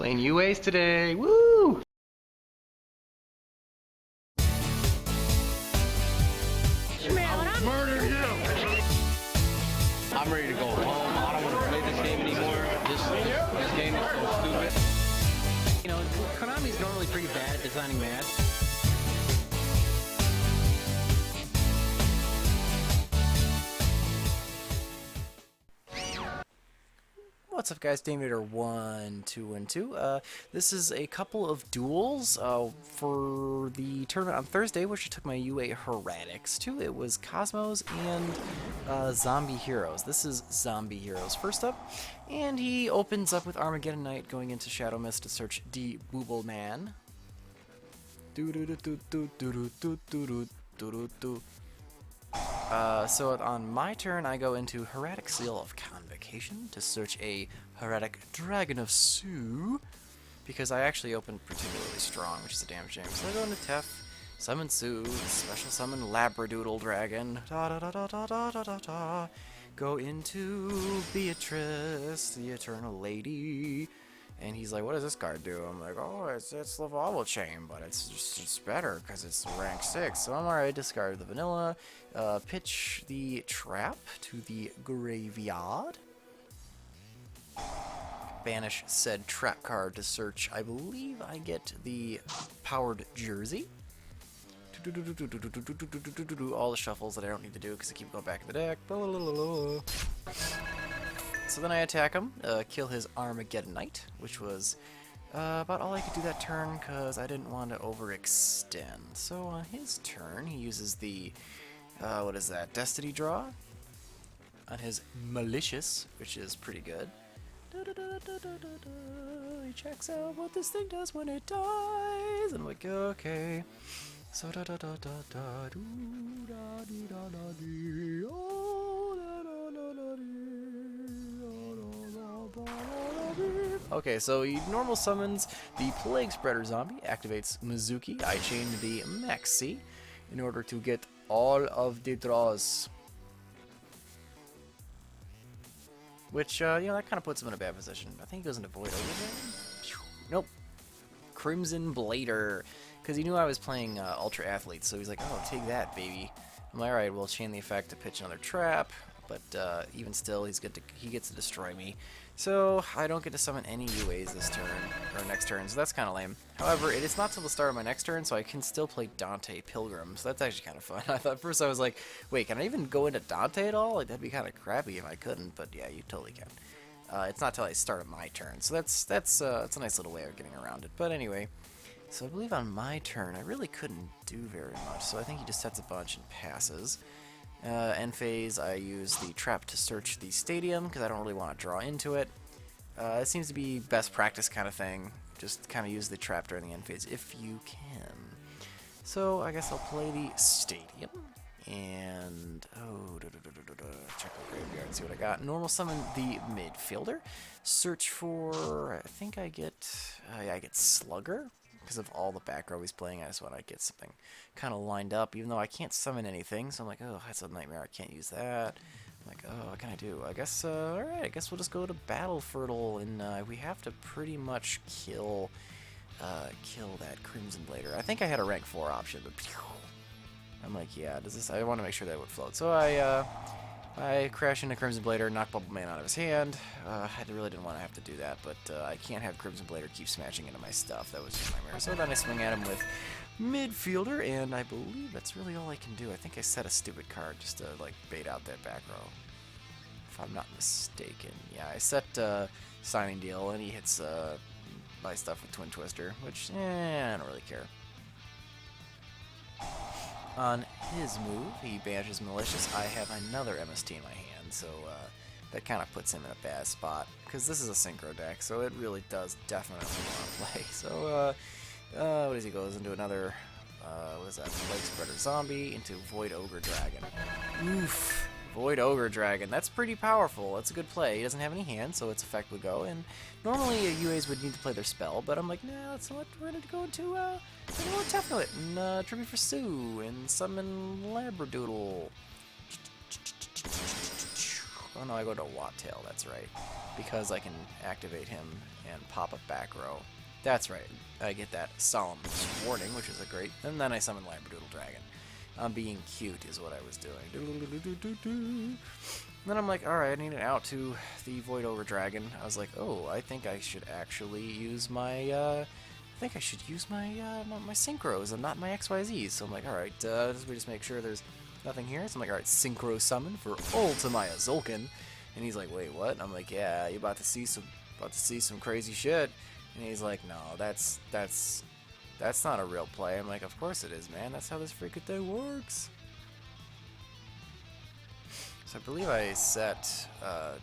Playing UAs today. Woo! I'll murder you! I'm ready to go home. I don't want to play this game anymore. This game is so stupid. You know, Konami's normally pretty bad at designing maps. What's up, guys? Damator1212. This is a couple of duels for the tournament on Thursday, which I took my UA Hieratics to. It was Cosmos and Zombie Heroes. This is Zombie Heroes first up, and he opens up with Armageddon Knight going into Shadow Mist to search D. Booble Man. So on my turn, I go into Hieratic Seal of Convocation to search a Hieratic Dragon of Sue, because I actually opened particularly strong, which is a damn shame. So I go into Tef, summon Sue, special summon Labradoodle Dragon, go into Beatrice, the Eternal Lady, and he's like, what does this card do? I'm like, oh, it's the Vowel Chain, but it's better because it's rank 6. So I'm alright, discard the vanilla, pitch the trap to the graveyard, banish said trap card to search. I believe I get the powered jersey. All the shuffles that I don't need to do because I keep going back in the deck. So then I attack him, kill his Armageddon Knight, which was about all I could do that turn because I didn't want to overextend. So on his turn, he uses the, what is that, Destiny Draw on his Malicious, which is pretty good. He checks out what this thing does when it dies, and I'm like, okay. So okay, so he normal summons the Plague Spreader Zombie, activates Mizuki. I chain the Maxi in order to get all of the draws. Which, you know, that kind of puts him in a bad position. I think he goes into Void Overdragon. Nope. Crimson Blader. Because he knew I was playing Ultra Athlete, so he's like, oh, take that, baby. I'm like, alright, we'll chain the effect to pitch another trap. But even still, he gets to destroy me. So I don't get to summon any UAs this turn, or next turn, so that's kind of lame. However, it is not till the start of my next turn, so I can still play Dante Pilgrim, so that's actually kind of fun. I thought at first I was like, wait, can I even go into Dante at all? Like, that'd be kind of crappy if I couldn't, but yeah, you totally can. It's not till I start my turn, so that's a nice little way of getting around it. But anyway, so I believe on my turn, I really couldn't do very much, so I think he just sets a bunch and passes. End phase, I use the trap to search the stadium because I don't really want to draw into it. It seems to be best practice kind of thing. Just kind of use the trap during the end phase if you can. So I guess I'll play the stadium and check the graveyard, see what I got. Normal summon the midfielder. Search for, I think I get Slugger. Because of all the back row he's playing, I just want to get something kind of lined up, even though I can't summon anything, so I'm like, oh, that's a nightmare, I can't use that. I'm like, oh, what can I do? I guess, alright, I guess we'll just go to Battle Fertile, and we have to pretty much kill that Crimson Blader. I think I had a rank 4 option, but I'm like, yeah, I want to make sure that it would float. So I crash into Crimson Blader, knock Bubble Man out of his hand. I really didn't want to have to do that, but I can't have Crimson Blader keep smashing into my stuff. That was just a nightmare. So then I swing at him with midfielder, and I believe that's really all I can do. I think I set a stupid card just to, like, bait out that back row, if I'm not mistaken. Yeah, I set Signing Deal, and he hits my stuff with Twin Twister, which, I don't really care. On his move, he banishes Malicious. I have another MST in my hand, so that kind of puts him in a bad spot, because this is a synchro deck, so it really does definitely want to play. So, what does he goes into another, what is that, Plague Spreader Zombie, into Void Ogre Dragon. Oof. Void Ogre Dragon. That's pretty powerful. That's a good play. He doesn't have any hand, so its effect would go. And normally UAs would need to play their spell, but I'm like, nah, that's what we're going to go into Tefnuit and Tribute for Sue and summon Labradoodle. Oh no, I go to Wattail, that's right. Because I can activate him and pop up back row. That's right. I get that solemn warning, which is a great... And then I summon Labradoodle Dragon. Being cute is what I was doing. Then I'm like, alright, I need an out to the Void Ogre Dragon. I was like, oh, I think I should actually use my, my synchros and not my XYZs. So I'm like, alright, let me just make sure there's nothing here. So I'm like, alright, synchro summon for Ultimaya Zulkin. And he's like, wait, what? I'm like, yeah, you about to see some crazy shit. And he's like, no, that's not a real play. I'm like, of course it is, man. That's how this freaking thing works. So I believe I set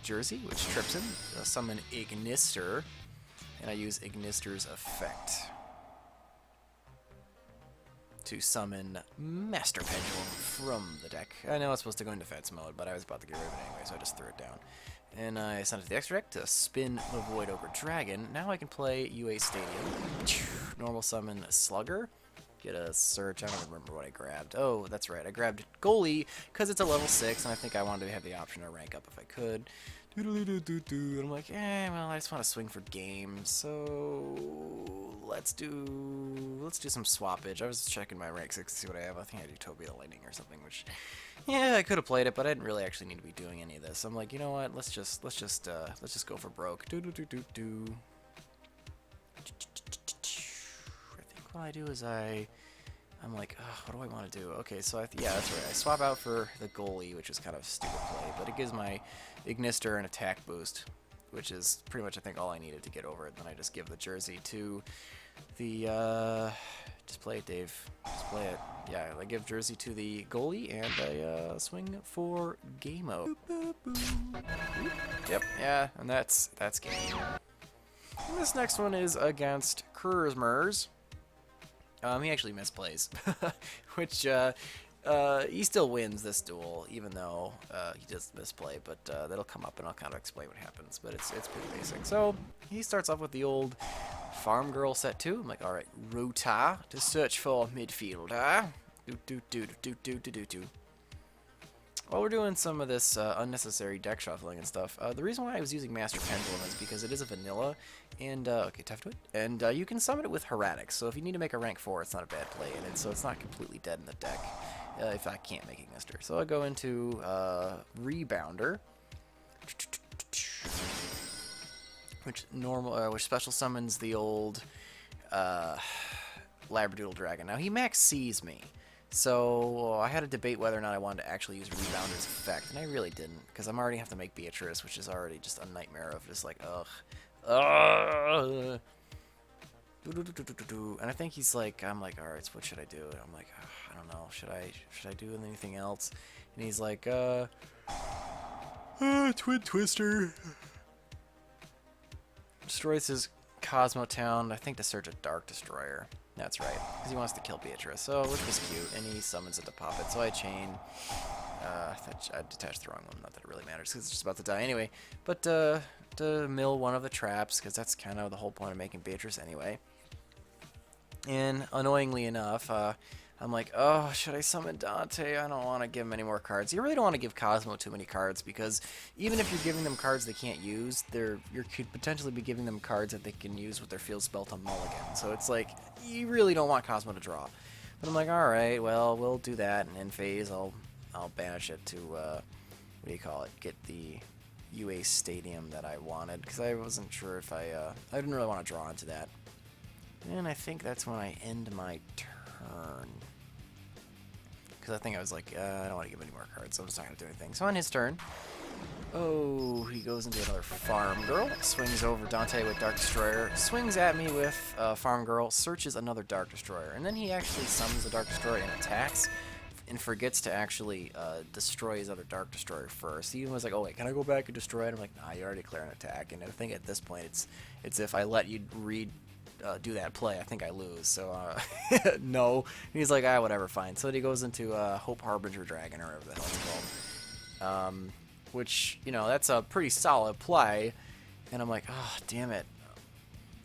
Jersey, which trips him. I'll summon Ignister, and I use Ignister's effect to summon Master Pendulum from the deck. I know it's supposed to go in defense mode, but I was about to get rid of it anyway, so I just threw it down. And I sent it to the extra deck to spin the Void Ogre Dragon. Now I can play UA Stadium. Normal summon Slugger. Get a search. I don't remember what I grabbed. Oh, that's right. I grabbed Goalie because it's a level 6, and I think I wanted to have the option to rank up if I could. And I'm like, well, I just want to swing for games, so let's do some swappage. I was checking my rank 6 to see what I have. I think I do Tobia Lightning or something, which, yeah, I could have played it, but I didn't really actually need to be doing any of this. I'm like, you know what? Let's just go for broke. I think what I do is I'm like, oh, what do I want to do? Okay, so yeah, that's right. I swap out for the Goalie, which is kind of a stupid play, but it gives my Ignister an attack boost, which is pretty much, I think, all I needed to get over it. Then I just give the Jersey to the, just play it, Dave. Just play it. Yeah, I give Jersey to the Goalie, and I swing for Game-O. Yep, yeah, and that's game. And this next one is against Kurzmers. He actually misplays, which, he still wins this duel, even though, he does misplay, but, that'll come up and I'll kind of explain what happens, but it's pretty basic. So, he starts off with the old Farm Girl set 2. I'm like, alright, Rota to search for midfielder. While we're doing some of this unnecessary deck shuffling and stuff, the reason why I was using Master Pendulum is because it is a vanilla, and, okay, tough to it, and you can summon it with Hieratics, so if you need to make a rank 4, it's not a bad play, and so it's not completely dead in the deck, if I can't make Ignister. So I go into Rebounder, which special summons the old Labradoodle Dragon. Now, he max C's me. So I had to debate whether or not I wanted to actually use Rebounder's effect, and I really didn't, because I'm already have to make Beatrice, which is already just a nightmare of just like, ugh. And I think he's like, I'm like, alright, so what should I do? And I'm like, I don't know, should I do anything else? And he's like, Twin Twister. Destroys his Cosmo Town, I think, to search a Dark Destroyer. That's right, because he wants to kill Beatrice, so which was cute, and he summons it to pop it. So I chain. I detached the wrong one. Not that it really matters, because it's just about to die anyway. But to mill one of the traps, because that's kind of the whole point of making Beatrice anyway. And annoyingly enough, I'm like, oh, should I summon Dante? I don't want to give him any more cards. You really don't want to give Cosmo too many cards, because even if you're giving them cards they can't use, you could potentially be giving them cards that they can use with their field spell to mulligan. So it's like, you really don't want Cosmo to draw. But I'm like, alright, well, we'll do that, and in phase, I'll banish it to, what do you call it, get the UA Stadium that I wanted, because I wasn't sure if I didn't really want to draw into that. And I think that's when I end my turn. Because I think I was like, I don't want to give any more cards, so I'm just not going to do anything. So on his turn, oh, he goes into another Farm Girl, swings over Dante with Dark Destroyer, swings at me with Farm Girl, searches another Dark Destroyer, and then he actually summons the Dark Destroyer and attacks, and forgets to actually destroy his other Dark Destroyer first. He was like, oh wait, can I go back and destroy it? I'm like, nah, you already declare an attack, and I think at this point it's if I let you do that play, I think I lose. So no. And he's like, whatever, fine. So he goes into Hope Harbinger Dragon, or whatever the hell it's called. Which, you know, that's a pretty solid play. And I'm like, oh, damn it.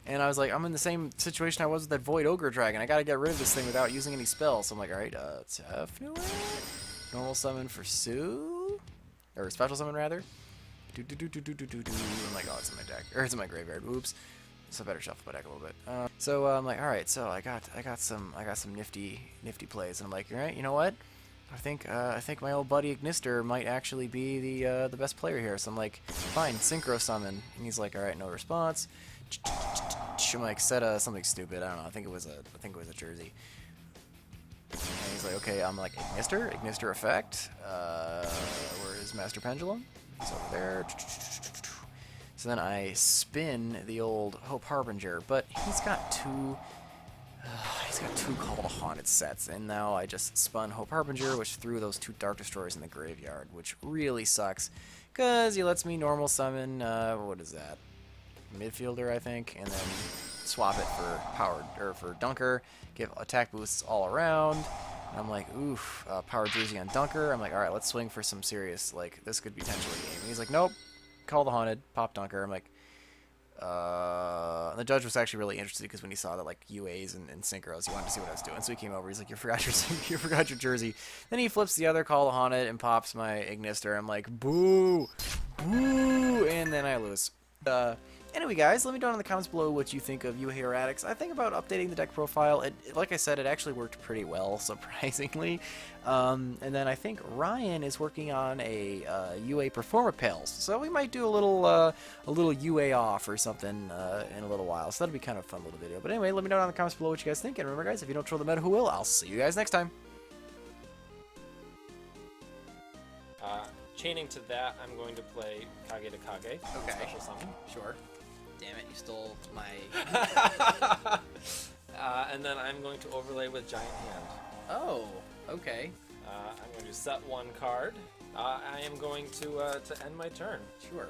And I was like, I'm in the same situation I was with that Void Ogre Dragon. I gotta get rid of this thing without using any spells. So I'm like, alright, tough. Normal summon for Sue? Or special summon, rather. I'm like, oh, it's in my deck, or it's in my graveyard. Oops. So I better shuffle my deck a little bit. So I'm like, all right. So I got some nifty plays, and I'm like, all right, you know what? I think my old buddy Ignister might actually be the best player here. So I'm like, fine, Synchro Summon, and he's like, all right, no response. I'm like, set something stupid. I don't know. I think it was a Jersey. And he's like, okay. I'm like, Ignister effect. Where is Master Pendulum? He's over there. So then I spin the old Hope Harbinger, but he's got two Call to Haunted sets, and now I just spun Hope Harbinger, which threw those 2 Dark Destroyers in the graveyard, which really sucks, because he lets me normal summon, what is that, Midfielder, I think, and then swap it for Powered, or for Dunker, give attack boosts all around, and I'm like, oof, Power Jersey on Dunker. I'm like, alright, let's swing for some serious, like, this could potentially game. And he's like, nope, Call the Haunted, pop Dunker. I'm like, and the judge was actually really interested because when he saw that like UAs and synchros, he wanted to see what I was doing. So he came over. He's like, "You forgot your jersey." Then he flips the other Call the Haunted and pops my Ignister. I'm like, "Boo, boo!" And then I lose. Anyway, guys, let me know in the comments below what you think of Hieratics. I think about updating the deck profile. Like I said, it actually worked pretty well, surprisingly. And then I think Ryan is working on a UA Performer Pals, so we might do a little UA off or something in a little while. So that'll be kind of a fun little video. But anyway, let me know down in the comments below what you guys think. And remember, guys, if you don't troll the meta, who will? I'll see you guys next time. Chaining to that, I'm going to play Kage to Kage. Okay. Special summon. Sure. Damn it, you stole my... And then I'm going to overlay with Giant Hand. Oh, okay. I'm going to set 1 card. I am going to end my turn. Sure.